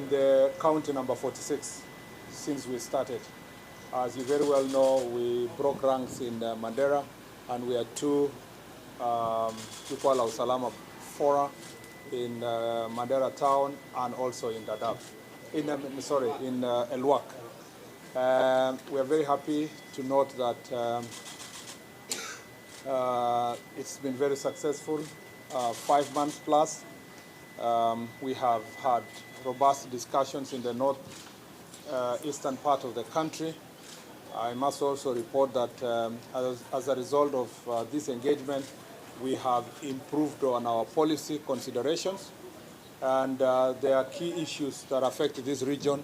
in the county number 46 since we started. As you very well know, we broke ranks in Mandera, and we had two Jukwaa La Usalama fora in Mandera town and also in Dadaab, in Elwak. We are very happy to note that it's been very successful, 5 months plus. We have had robust discussions in the eastern part of the country. I must also report that as a result of this engagement, we have improved on our policy considerations, and there are key issues that affect this region,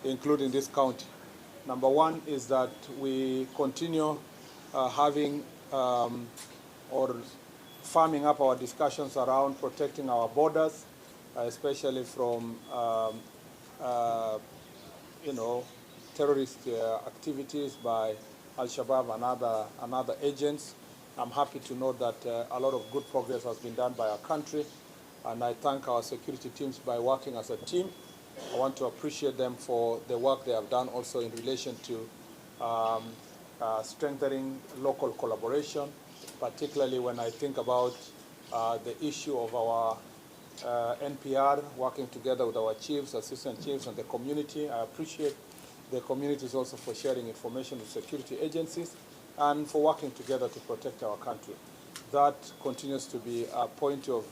including this county. Number one is that we continue having or farming up our discussions around protecting our borders, especially from terrorist activities by Al-Shabaab and other agents. I'm happy to note that a lot of good progress has been done by our country, and I thank our security teams by working as a team. I want to appreciate them for the work they have done also in relation to strengthening local collaboration, particularly when I think about the issue of our NPR, working together with our chiefs, assistant chiefs, and the community. I appreciate the communities also for sharing information with security agencies and for working together to protect our country. That continues to be a point of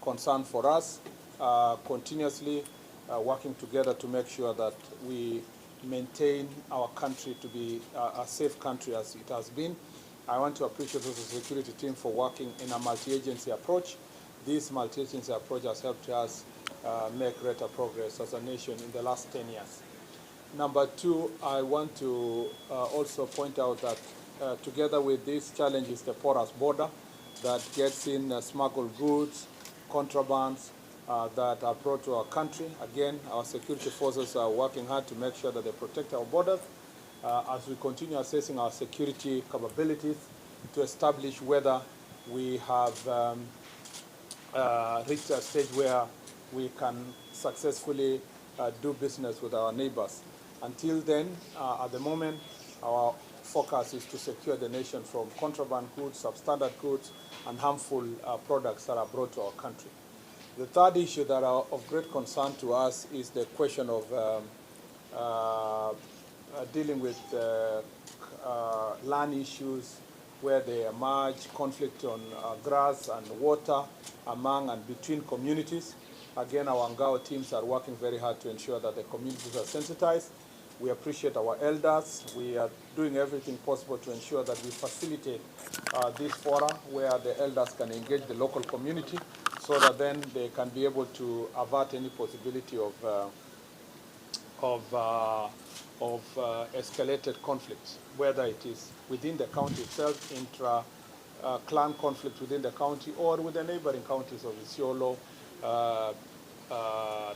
concern for us, continuously working together to make sure that we maintain our country to be a safe country as it has been. I want to appreciate also the security team for working in a multi-agency approach. This multi-agency approach has helped us make greater progress as a nation in the last 10 years. Number two, I want to also point out that together with these challenges, the porous border that gets in smuggled goods, contrabands that are brought to our country. Again, our security forces are working hard to make sure that they protect our borders as we continue assessing our security capabilities to establish whether we have reached a stage where we can successfully do business with our neighbors. Until then, at the moment, our focus is to secure the nation from contraband goods, substandard goods, and harmful products that are brought to our country. The third issue that are of great concern to us is the question of dealing with land issues where they emerge, conflict on grass and water among and between communities. Again, our Ngao teams are working very hard to ensure that the communities are sensitized. We appreciate our elders. We are doing everything possible to ensure that we facilitate this forum where the elders can engage the local community so that then they can be able to avert any possibility of escalated conflicts, whether it is within the county itself, intra-clan conflict within the county, or with the neighboring counties of Isiolo,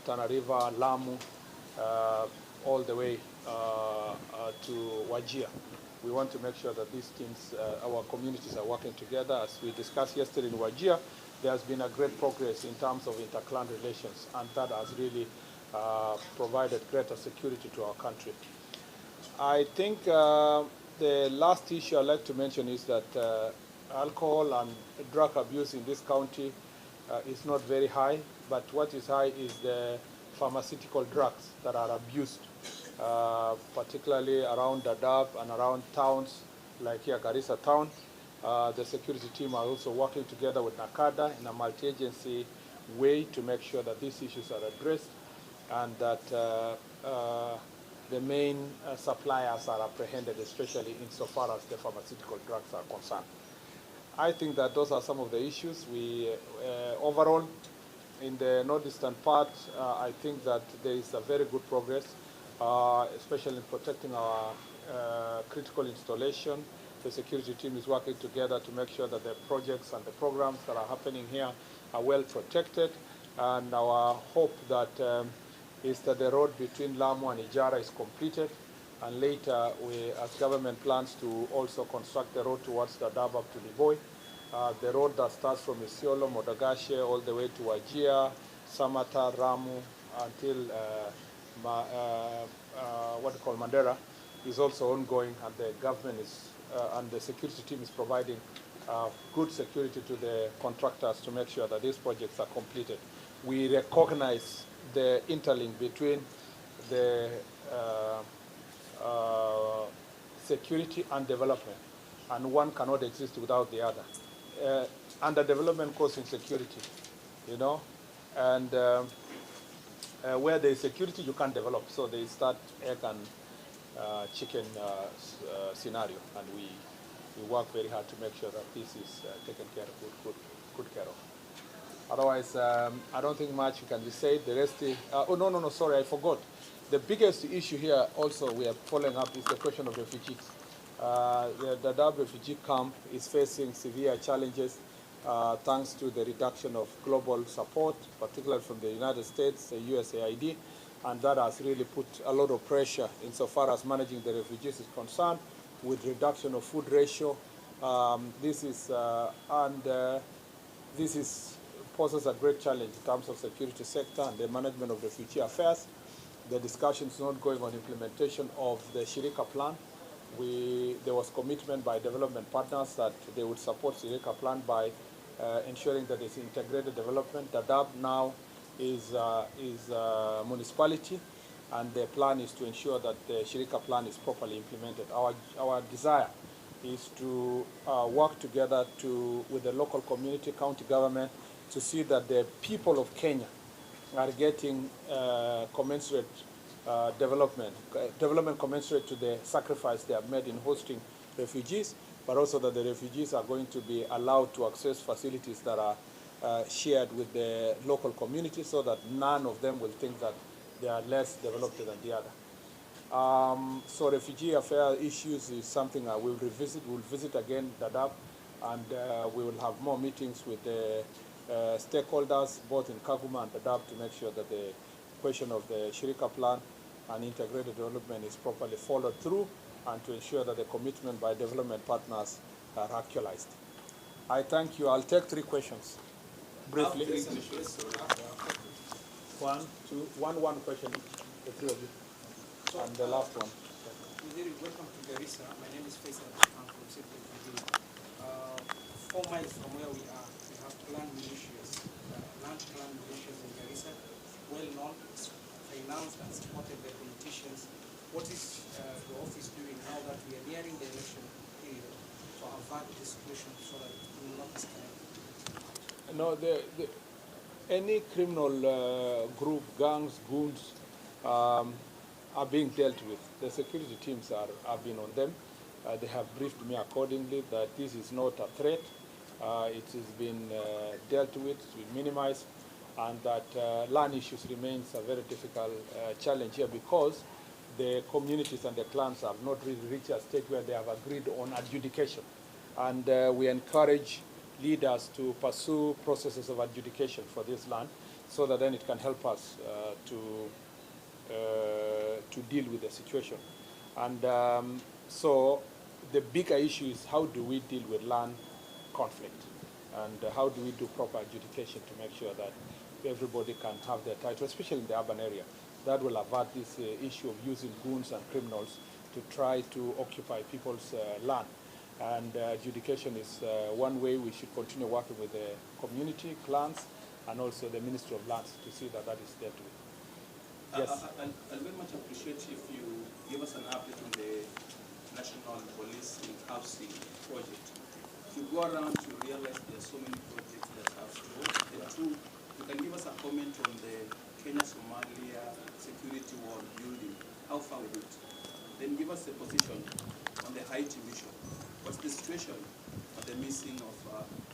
Tana River, Lamu, all the way to Wajir. We want to make sure that these teams, our communities are working together. As we discussed yesterday in Wajir, there has been a great progress in terms of inter-clan relations, and that has really provided greater security to our country. I think the last issue I'd like to mention is that alcohol and drug abuse in this county is not very high, but what is high is the pharmaceutical drugs that are abused, particularly around Dadaab and around towns like here, Garissa town. The security team are also working together with NACADA in a multi-agency way to make sure that these issues are addressed and that the main suppliers are apprehended, especially insofar as the pharmaceutical drugs are concerned. I think that those are some of the issues. We overall, in the northeastern part, I think that there is a very good progress, especially in protecting our critical installation. The security team is working together to make sure that the projects and the programs that are happening here are well protected. And our hope that is that the road between Lamu and Ijara is completed. And later, we, as government, plans to also construct the road towards Dadaab up to Liboy. The road that starts from Isiolo, Modagashe, all the way to Wajir, Samata, Ramu, until what we call Mandera is also ongoing, and the government is and the security team is providing good security to the contractors to make sure that these projects are completed. We recognize the interlink between the security and development, and one cannot exist without the other. Underdevelopment causes insecurity, you know, and where there is security, you can't develop. So they start egg and chicken scenario, and we work very hard to make sure that this is taken care of, good care of. Otherwise, I don't think much can be said. The rest is, oh, no, sorry, I forgot. The biggest issue here also we are following up is the question of refugees. The Dadaab refugee camp is facing severe challenges thanks to the reduction of global support, particularly from the United States, the USAID, and that has really put a lot of pressure insofar as managing the refugees is concerned, with reduction of food ratio. This poses a great challenge in terms of security sector and the management of refugee affairs. The discussion is not going on implementation of the Shirika plan. There was commitment by development partners that they would support Shirika plan by ensuring that there's integrated development. Dadaab now is a municipality, and the plan is to ensure that the Shirika plan is properly implemented. Our desire is to work together with the local community, county government, to see that the people of Kenya are getting commensurate development commensurate to the sacrifice they have made in hosting refugees, but also that the refugees are going to be allowed to access facilities that are shared with the local community, so that none of them will think that they are less developed than the other. So refugee affair issues is something I will revisit. We'll visit again Dadaab, and we will have more meetings with the stakeholders, both in Kaguma and Dadaab, to make sure that the question of the Shirika plan and integrated development is properly followed through, and to ensure that the commitment by development partners are actualized. I thank you. I'll take 3 questions briefly. One question, the 3 of you. So, and the last one. Welcome to Garissa. My name is Faisal. I'm from Sydney, Virginia. 4 miles from where we are, we have land militias in Garissa, well known, financed and supported by politicians. What is the office doing now that we are nearing the election period to avert the situation so that we will not escalate? No, any criminal group, gangs, goons, are being dealt with. The security teams have been on them. They have briefed me accordingly that this is not a threat. It has been dealt with, it's been minimized, and that land issues remains a very difficult challenge here, because the communities and the clans have not really reached a state where they have agreed on adjudication. And we encourage leaders to pursue processes of adjudication for this land, so that then it can help us to deal with the situation. And so the bigger issue is, how do we deal with land conflict, and how do we do proper adjudication to make sure that everybody can have their title, especially in the urban area. That will avert this issue of using goons and criminals to try to occupy people's land. And adjudication is one way we should continue working with the community, clans, and also the Ministry of Lands to see that that is dealt with. Yes. I'll very much appreciate if you give us an update on the National Policing Housing Project. If you go around, you realize there are so many projects that have slowed. And 2, you can give us a comment on the Kenya-Somalia security wall building. How far with it? Then give us a position on the Haiti mission. What's the situation of the missing of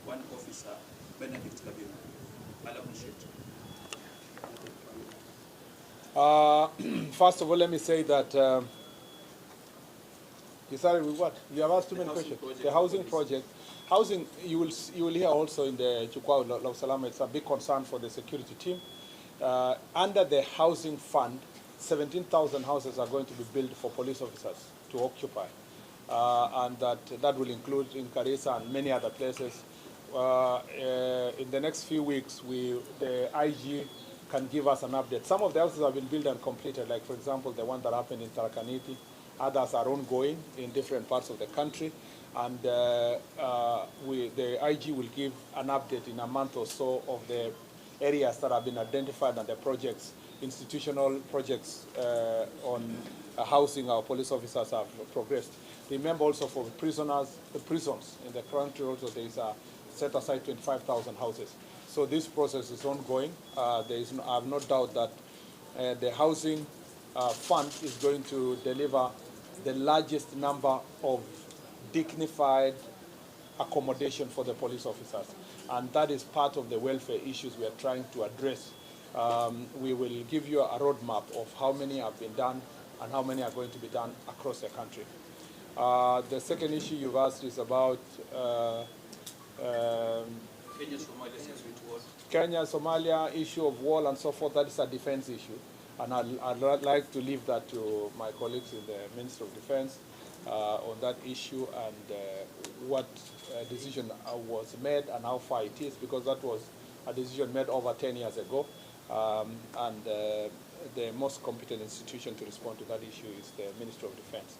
one officer, Benedict Kabila? I'll appreciate it. First of all, let me say that you started with what? You have asked too many questions. The housing project. Housing, you will hear also in the Jukwaa La Usalama, it's a big concern for the security team. Under the housing fund, 17,000 houses are going to be built for police officers to occupy. And that will include in Garissa and many other places. In the next few weeks, the IG can give us an update. Some of the houses have been built and completed, like, for example, the one that happened in Tarakaniti. Others are ongoing in different parts of the country. And the IG will give an update in a month or so of the areas that have been identified and the projects, institutional projects on housing our police officers have progressed. Remember also for the prisons in the country also there is a set aside 25,000 houses. So this process is ongoing. I have no doubt that the housing fund is going to deliver the largest number of dignified accommodation for the police officers. And that is part of the welfare issues we are trying to address. We will give you a roadmap of how many have been done and how many are going to be done across the country. The second issue you've asked is about Kenya, Somalia, issue of wall and so forth. That is a defense issue. And I'd like to leave that to my colleagues in the Ministry of Defense on that issue and what decision was made and how far it is, because that was a decision made over 10 years ago. And the most competent institution to respond to that issue is the Ministry of Defense.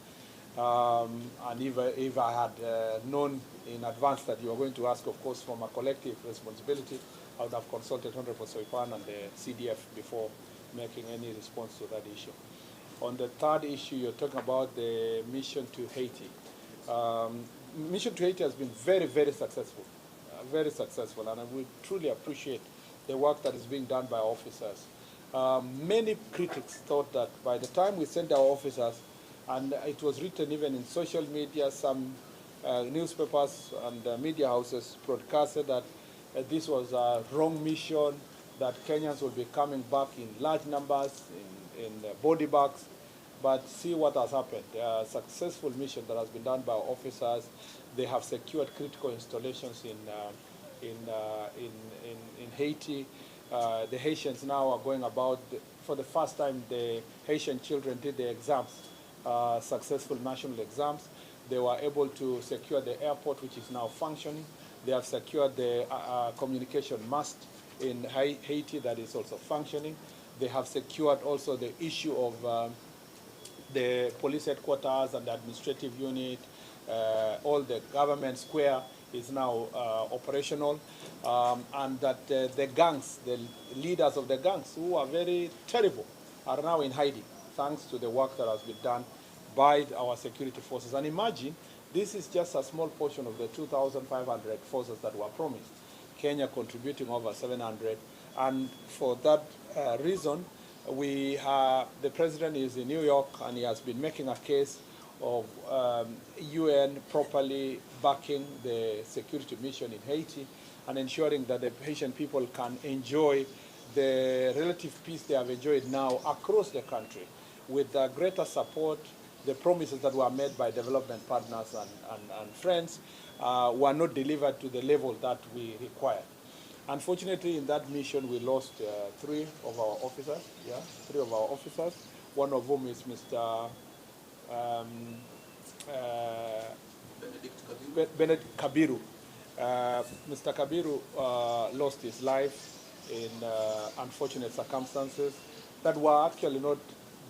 And if I had known in advance that you were going to ask, of course, from a collective responsibility, I would have consulted Honorable Soipan and the CDF before making any response to that issue. On the third issue, you're talking about the mission to Haiti. Mission to Haiti has been very, very successful, and I would truly appreciate the work that is being done by our officers. Many critics thought that by the time we sent our officers, and it was written even in social media, some newspapers and media houses broadcasted that this was a wrong mission, that Kenyans will be coming back in large numbers, in body bags. But see what has happened. A successful mission that has been done by our officers. They have secured critical installations in Haiti. The Haitians now are going about, for the first time, the Haitian children did the exams, successful national exams. They were able to secure the airport, which is now functioning. They have secured the communication mast in Haiti that is also functioning. They have secured also the issue of the police headquarters and the administrative unit. All the government square is now operational. And that the gangs, the leaders of the gangs, who are very terrible, are now in hiding, thanks to the work that has been done by our security forces. And imagine, this is just a small portion of the 2,500 forces that were promised. Kenya contributing over 700. And for that reason, the president is in New York, and he has been making a case of UN properly backing the security mission in Haiti and ensuring that the Haitian people can enjoy the relative peace they have enjoyed now across the country with greater support. The promises that were made by development partners and friends were not delivered to the level that we require. Unfortunately, in that mission, we lost three of our officers. Yeah, 3 of our officers. One of whom is Mr. Benedict Kabiru. Mr. Kabiru lost his life in unfortunate circumstances that were actually not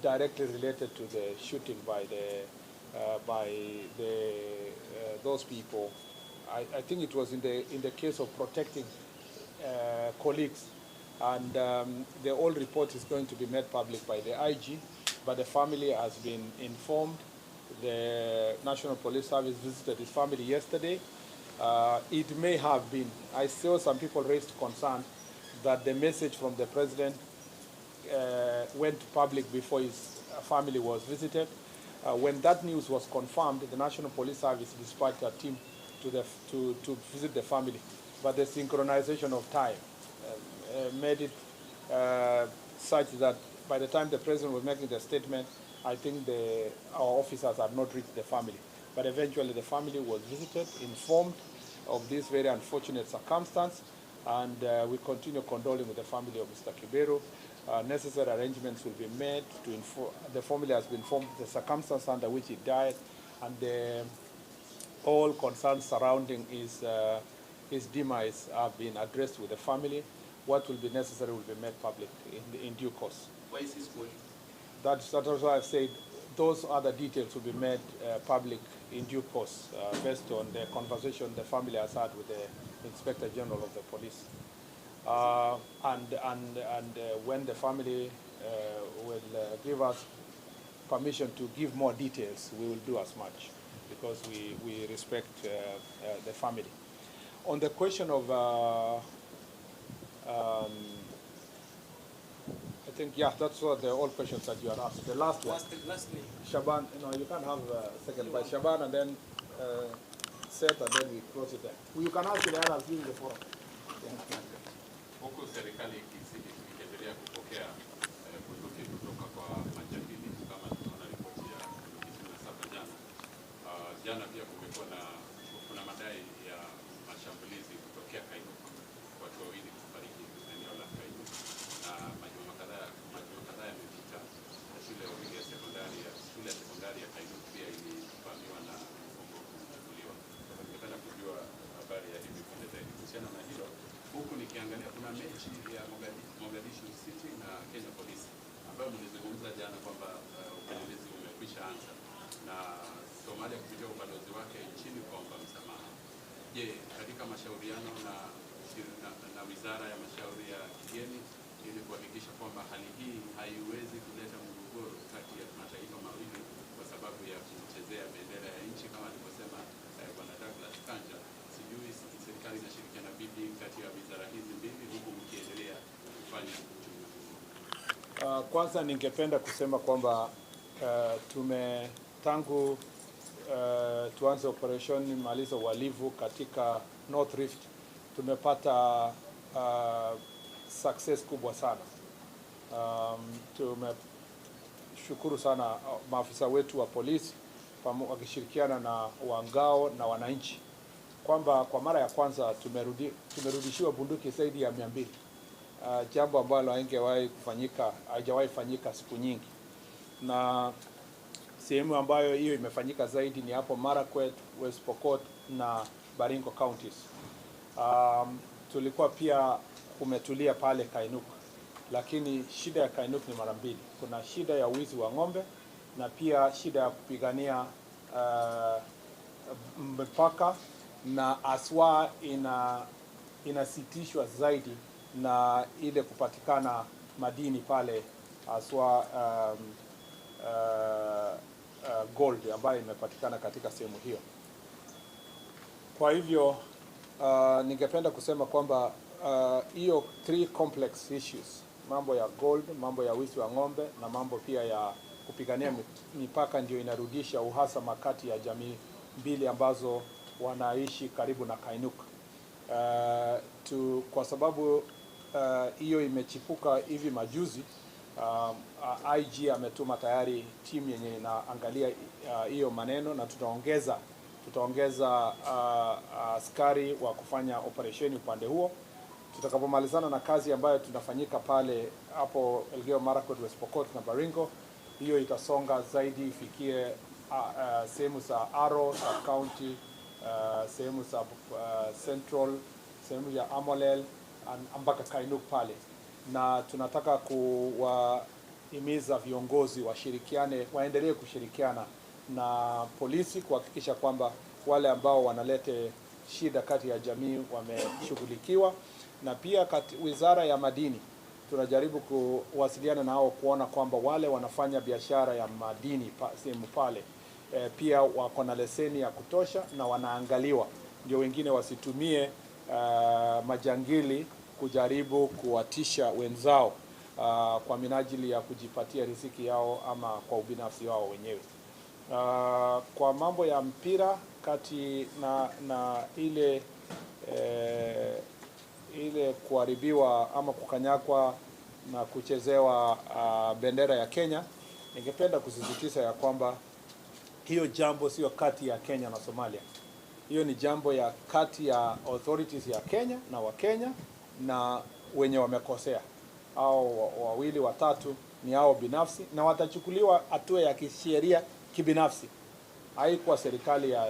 directly related to the shooting by those people. I think it was in the case of protecting colleagues, and the whole report is going to be made public by the IG, but the family has been informed. The National Police Service visited his family yesterday. It may have been, I saw some people raised concern that the message from the president went public before his family was visited. When that news was confirmed, the National Police Service dispatched a team to visit the family. But the synchronization of time made it such that by the time the president was making the statement, I think our officers had not reached the family. But eventually the family was visited, informed of this very unfortunate circumstance, and we continue condoling with the family of Mr. Kiberu. Necessary arrangements will be made to inform, the family has been informed the circumstance under which he died, and all concerns surrounding his demise have been addressed with the family. what will be necessary will be made public in due course. Where is this going? That's why I said those other details will be made public in due course, based on the conversation the family has had with the Inspector General of the Police. When the family will give us permission to give more details, we will do as much, because we respect the family. On the question of, I think, yeah, that's what the all questions that you are asked. The last one. Lastly. Shaban, you can have a second by Shaban, and then Seth, and then we close it there. You can ask the others during the forum. Huku serikali ikiendelea kupokea bunduki kutoka kwa majangili kama tunaona ripoti ya 27 jana. Jana pia kuna madai ya mashambulizi kutokea Kainuku, watu wawili kufariki eneo la Kainuku, na majuma kadhaa yamepita. Shule ya sekondari ya Kainuku pia ilivamiwa na mfungo kuchukuliwa. Ningependa kujua habari ya hivi punde zaidi kuhusiana na hilo. Huku nikiangalia kuna mechi ya Mogadishu City na Kenya Police ambayo mlizungumza jana kwamba upelelezi umekwisha anza na Somalia kupitia ubalozi wake nchini kuomba msamaha. Je, katika mashauriano na Wizara ya Mashauri ya Kigeni ili kuhakikisha kwamba hali hii haiwezi kuleta mgogoro kati ya mataifa mawili kwa sababu ya kuchezea bendera ya nchi kama alivyosema Bwana Douglas Kanja, sijui serikali inashirikiana vipi kati ya wizara hizi mbili huku mkiendelea kufanya uchunguzi? Kwanza ningependa kusema kwamba tangu tuanze operation maliza uhalifu katika North Rift tumepata success kubwa sana. Tumeshukuru sana maafisa wetu wa polisi wakishirikiana na wangao na wananchi kwamba kwa mara ya kwanza tumerudishiwa bunduki zaidi ya 200, jambo ambalo haijawahi fanyika siku nyingi. Na sehemu ambayo hiyo imefanyika zaidi ni hapo Marakwet, West Pokot na Baringo counties. Tulikuwa pia umetulia pale Kainuku, lakini shida ya Kainuku ni mara mbili. Kuna shida ya wizi wa ng'ombe na pia shida ya kupigania mpaka, na aswa inasitishwa zaidi na ile kupatikana madini pale, aswa gold ambayo imepatikana katika sehemu hiyo. Kwa hivyo ningependa kusema kwamba hiyo 3 complex issues, mambo ya gold, mambo ya wizi wa ng'ombe na mambo pia ya kupigania mipaka, ndio inarudisha uhasama kati ya jamii mbili ambazo wanaishi karibu na Kainuku. Kwa sababu hiyo imechipuka hivi majuzi, IG ametuma tayari timu yenye inaangalia hiyo maneno, na tutaongeza askari wa kufanya operesheni upande huo. Tutakapomalizana na kazi ambayo tunafanyika pale hapo Elgeyo Marakwet, West Pokot na Baringo, hiyo itasonga zaidi ifikie sehemu za Aro Sub-County, sehemu za Central, sehemu ya Amolel mpaka Kainuku pale. Na tunataka kuwahimiza viongozi waendelee kushirikiana na polisi kuhakikisha kwamba wale ambao wanalete shida kati ya jamii wameshughulikiwa. Na pia Wizara ya Madini tunajaribu kuwasiliana nao kuona kwamba wale wanafanya biashara ya madini sehemu pale pia wako na leseni ya kutosha na wanaangaliwa, ndio wengine wasitumie majangili kujaribu kuwatisha wenzao kwa minajili ya kujipatia riziki yao ama kwa ubinafsi wao wenyewe. Kwa mambo ya mpira kati na ile kuharibiwa ama kukanyakwa na kuchezewa bendera ya Kenya, ningependa kusisitiza ya kwamba hiyo jambo sio kati ya Kenya na Somalia. Hiyo ni jambo ya kati ya authorities ya Kenya na Wakenya na wenye wamekosea. Hao wawili watatu ni hao binafsi na watachukuliwa hatua ya kisheria kibinafsi. Haikuwa serikali ya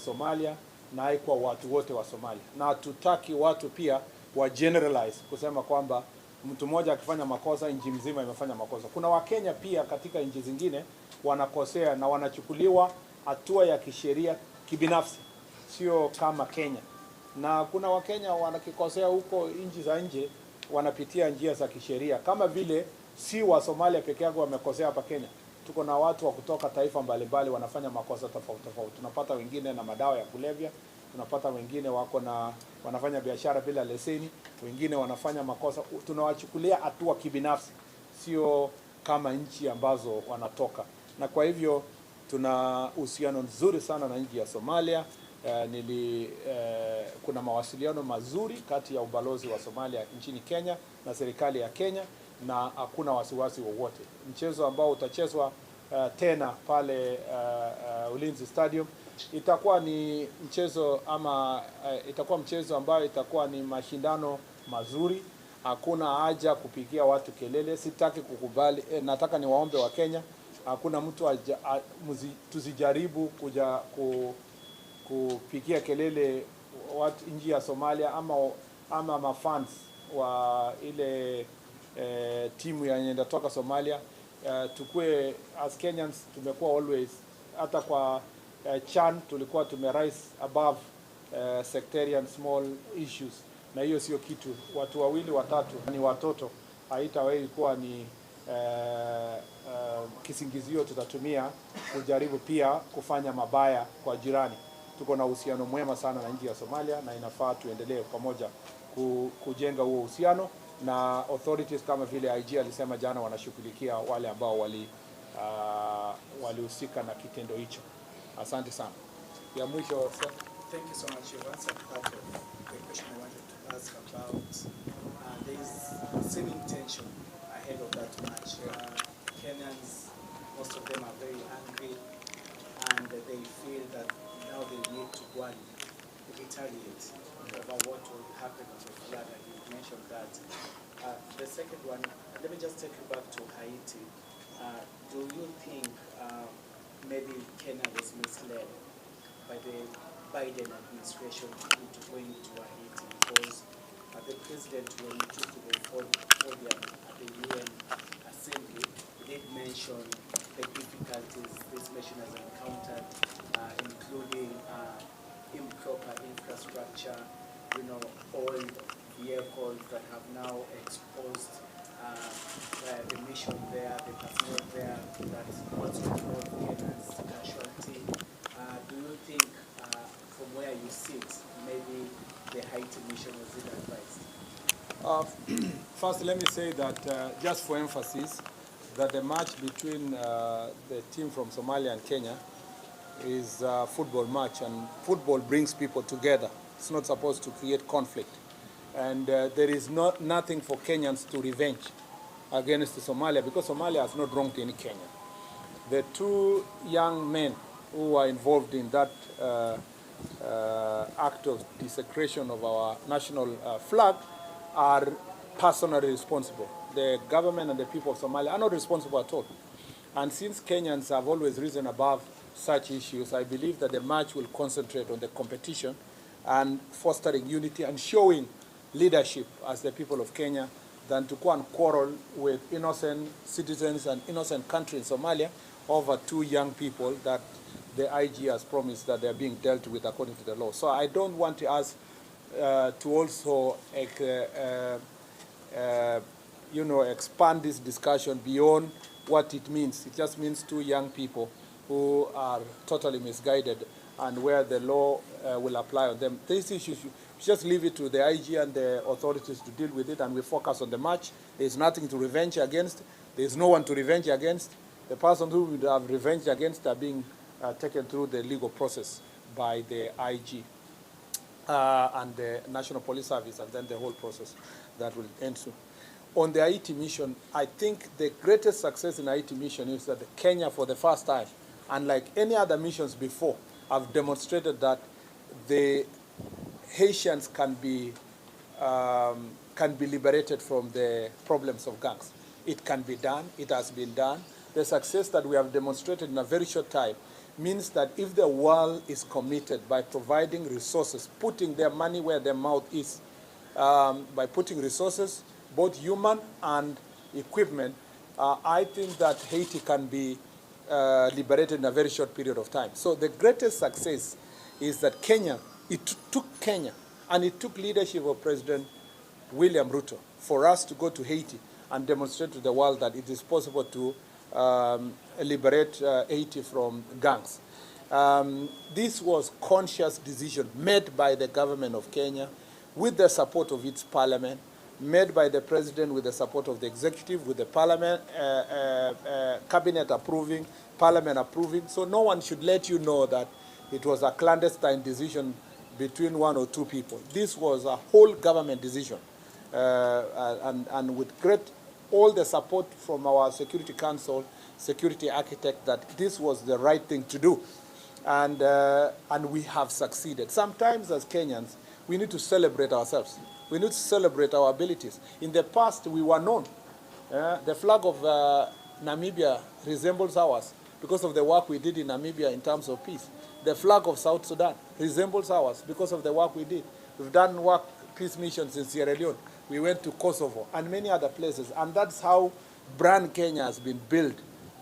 Somalia na haikuwa watu wote wa Somalia. Na hatutaki watu pia wa generalize kusema kwamba mtu mmoja akifanya makosa nchi mzima imefanya makosa. Kuna Wakenya pia katika nchi zingine wanakosea na wanachukuliwa hatua ya kisheria kibinafsi, sio kama Kenya. Na kuna Wakenya wanakikosea huko nchi za nje wanapitia njia za kisheria, kama vile si wa Somalia peke yake wamekosea hapa Kenya. Tuko na watu wa kutoka taifa mbalimbali wanafanya makosa tofauti tofauti. Tunapata wengine na madawa ya kulevya, tunapata wengine wanafanya biashara bila leseni, wengine wanafanya makosa. Tunawachukulia hatua kibinafsi, sio kama nchi ambazo wanatoka. Na kwa hivyo tuna uhusiano nzuri sana na nchi ya Somalia. Kuna mawasiliano mazuri kati ya ubalozi wa Somalia nchini Kenya na serikali ya Kenya, na hakuna wasiwasi wowote. Mchezo ambao utachezwa tena pale Ulinzi Stadium itakuwa ni mchezo itakuwa mchezo ambao itakuwa ni mashindano mazuri. Hakuna haja kupigia watu kelele, sitaki kukubali. Nataka niwaombe wa Kenya, hakuna mtu tusijaribu kuja kupigia kelele watu nchi ya Somalia ama mafans wa ile timu yenye inatoka Somalia. Tukue as Kenyans tumekuwa always, hata kwa CHAN tulikuwa tumerise above sectarian small issues, na hiyo sio kitu. Watu wawili watatu ni watoto, haitawahi kuwa ni kisingizio tutatumia kujaribu pia kufanya mabaya kwa jirani. Tuko na uhusiano mwema sana na nchi ya Somalia, na inafaa tuendelee pamoja kujenga huo uhusiano, na authorities kama vile IG alisema jana wanashughulikia wale ambao walihusika na kitendo hicho. Asante sana. Ya mwisho. Thank you so much. You've answered part of the question I wanted to ask about. There is seeming tension ahead of that match. Kenyans, most of them are very angry, and they feel that now they need to go and retaliate over what will happen on the flag, and you mentioned that. The second one, let me just take you back to Haiti. Do you think maybe Kenya was misled by the Biden administration into going to Haiti? Because the president, when he took to the podium at the UN Assembly, did mention the difficulties this nation has encountered, including improper infrastructure, old vehicles that have now exposed the mission there, the personnel there, that also involved Kenya's casualty. Do you think, from where you sit, maybe the Haiti mission was ill-advised? First, let me say that, just for emphasis, that the match between the team from Somalia and Kenya is a football match, and football brings people together. It's not supposed to create conflict. And there is nothing for Kenyans to revenge against Somalia, because Somalia has not wronged any Kenya. The two young men who are involved in that act of desecration of our national flag are personally responsible. The government and the people of Somalia are not responsible at all. And since Kenyans have always risen above such issues, I believe that the match will concentrate on the competition and fostering unity and showing leadership as the people of Kenya, than to go and quarrel with innocent citizens and innocent country in Somalia over two young people that the IG has promised that they're being dealt with according to the law. So I don't want us to also expand this discussion beyond what it means. It just means two young people who are totally misguided, and where the law will apply on them. These issues, just leave it to the IG and the authorities to deal with it, and we focus on the match. There's nothing to revenge against. There's no one to revenge against. The person who would have revenge against are being taken through the legal process by the IG and the National Police Service, and then the whole process that will end soon. On the Haiti mission, I think the greatest success in Haiti mission is that Kenya, for the first time, unlike any other missions before, have demonstrated that the Haitians can be liberated from the problems of gangs. It can be done. It has been done. The success that we have demonstrated in a very short time means that if the world is committed by providing resources, putting their money where their mouth is, by putting resources, both human and equipment, I think that Haiti can be liberated in a very short period of time. So the greatest success is that Kenya, it took Kenya, and it took leadership of President William Ruto for us to go to Haiti and demonstrate to the world that it is possible to liberate Haiti from gangs. This was conscious decision made by the government of Kenya with the support of its parliament, made by the president with the support of the executive, with the parliament, cabinet approving, parliament approving. So no one should let you know that it was a clandestine decision between one or two people. This was a whole government decision, and with all the support from our Security Council, security architect, that this was the right thing to do. And we have succeeded. Sometimes as Kenyans, we need to celebrate ourselves. We need to celebrate our abilities. In the past, we were known. The flag of Namibia resembles ours because of the work we did in Namibia in terms of peace. The flag of South Sudan resembles ours because of the work we did. We've done peace missions in Sierra Leone. We went to Kosovo and many other places. And that's how brand Kenya has been built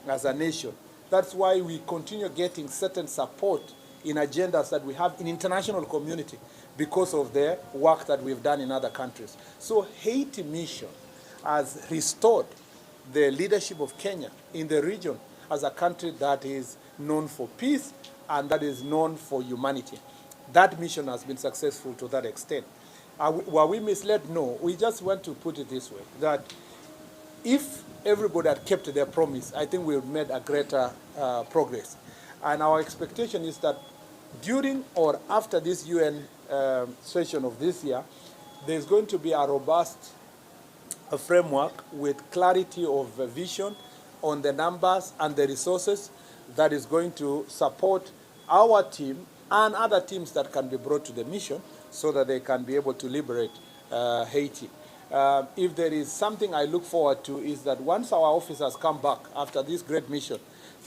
as a nation. That's why we continue getting certain support in agendas that we have in international community because of the work that we've done in other countries. So Haiti mission has restored the leadership of Kenya in the region as a country that is known for peace and that is known for humanity. That mission has been successful to that extent. Were we misled? No. We just want to put it this way, that if everybody had kept their promise, I think we would have made a greater progress. And our expectation is that during or after this UN session of this year, there's going to be a robust framework with clarity of vision on the numbers and the resources that is going to support our team and other teams that can be brought to the mission so that they can be able to liberate Haiti. If there is something I look forward to is that once our officers come back after this great mission,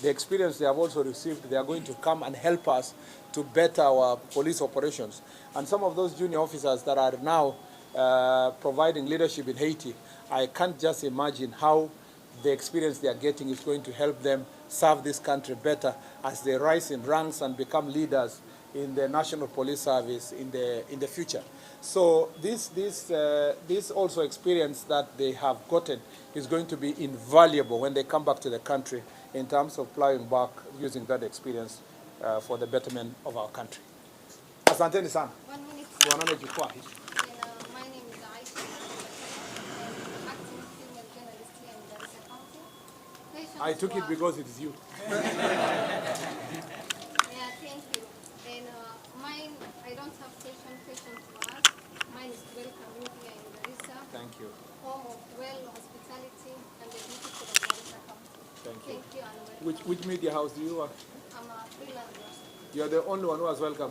the experience they have also received, they are going to come and help us to better our police operations. And some of those junior officers that are now providing leadership in Haiti, I can't just imagine how the experience they are getting is going to help them serve this country better as they rise in ranks and become leaders in the National Police Service in the future. So this also experience that they have gotten is going to be invaluable when they come back to the country in terms of plowing back using that experience for the betterment of our country. Asanteni sana. 1 minute. Tuonane jukwaa hili. My name is Aisha. I'm acting female journalist here in Garissa County. I took it because it is you. Yeah, thank you. And mine, I don't have question to ask. Mine is welcome you here in Garissa. Thank you. Home of well hospitality and the beautiful of Garissa County. Thank you. Thank you and welcome. Which media house do you work? I'm a freelancer. You are the only one who has welcomed